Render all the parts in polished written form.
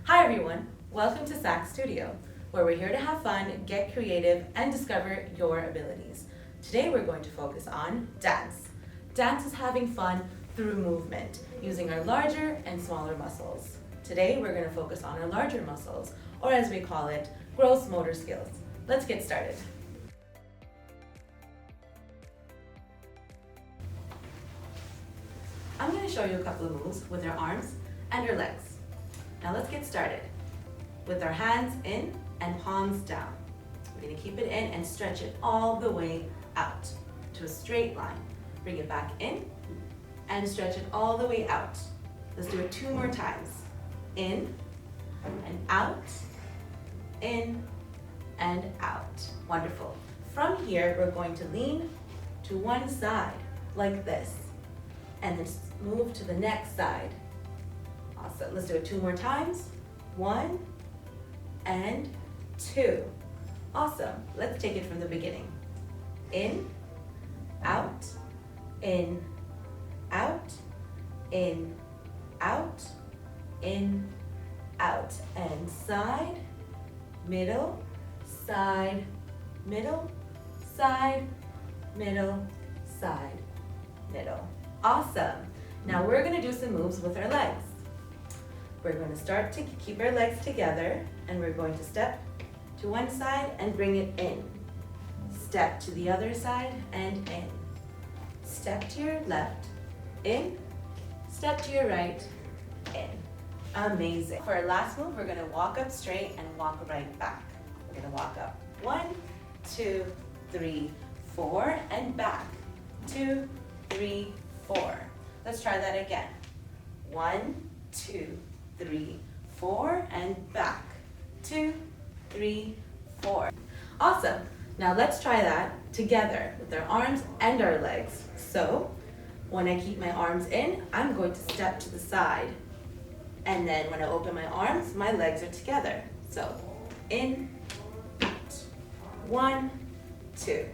Hi everyone, welcome to SAAAC Studio, where we're here to have fun, get creative, and discover your abilities. Today we're going to focus on dance. Dance is having fun through movement, using our larger and smaller muscles. Today we're going to focus on our larger muscles, or as we call it, gross motor skills. Let's get started. I'm going to show you a couple of moves with our arms and our legs. Now let's get started. With our hands in and palms down. We're going to keep it in and stretch it all the way out to a straight line. Bring it back in and stretch it all the way out. Let's do it 2 more times. In and out, in and out. Wonderful. From here, we're going to lean to one side like this and then move to the next side. Awesome. Let's do it 2 more times. 1 and 2. Awesome. Let's take it from the beginning. In, out, in, out, in, out, in, out. And side, middle, side, middle, side, middle, side, middle. Awesome. Now we're going to do some moves with our legs. We're going to start to keep our legs together and we're going to step to one side and bring it in. Step to the other side and in. Step to your left, in. Step to your right, in. Amazing. For our last move, we're going to walk up straight and walk right back. We're going to walk up 1, 2, 3, 4 and back. 2, 3, 4. Let's try that again. 1, 2, 3, 4 and back. 2, 3, 4. Awesome. Now let's try that together with our arms and our legs. So when I keep my arms in, I'm going to step to the side. And then when I open my arms, my legs are together. So in, out. 1, 2.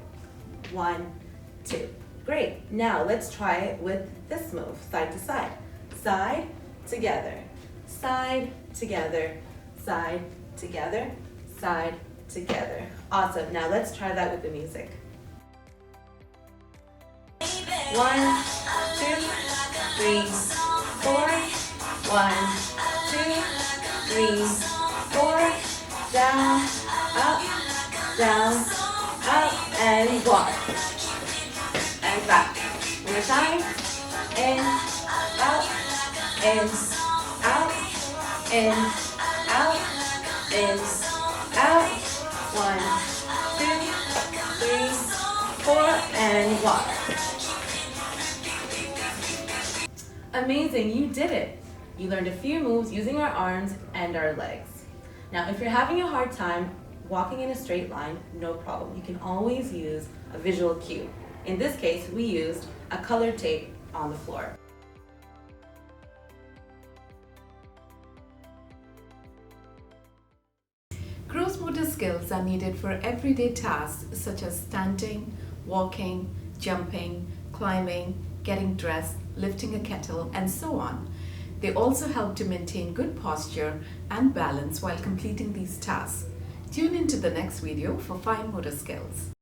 1, 2. Great. Now let's try it with this move, side to side. Side, together. Side, together. Side, together. Side, together. Awesome. Now let's try that with the music. 1, 2, 3, 4. 1, 2, 3, 4. Down, up, and walk. And back. One more time. In, out, in, out, in, out, in, out. 1, 2, 3, 4, and walk. Amazing, you did it. You learned a few moves using our arms and our legs. Now, if you're having a hard time walking in a straight line, no problem. You can always use a visual cue. In this case, we used a colored tape on the floor. Gross motor skills are needed for everyday tasks such as standing, walking, jumping, climbing, getting dressed, lifting a kettle, and so on. They also help to maintain good posture and balance while completing these tasks. Tune into the next video for fine motor skills.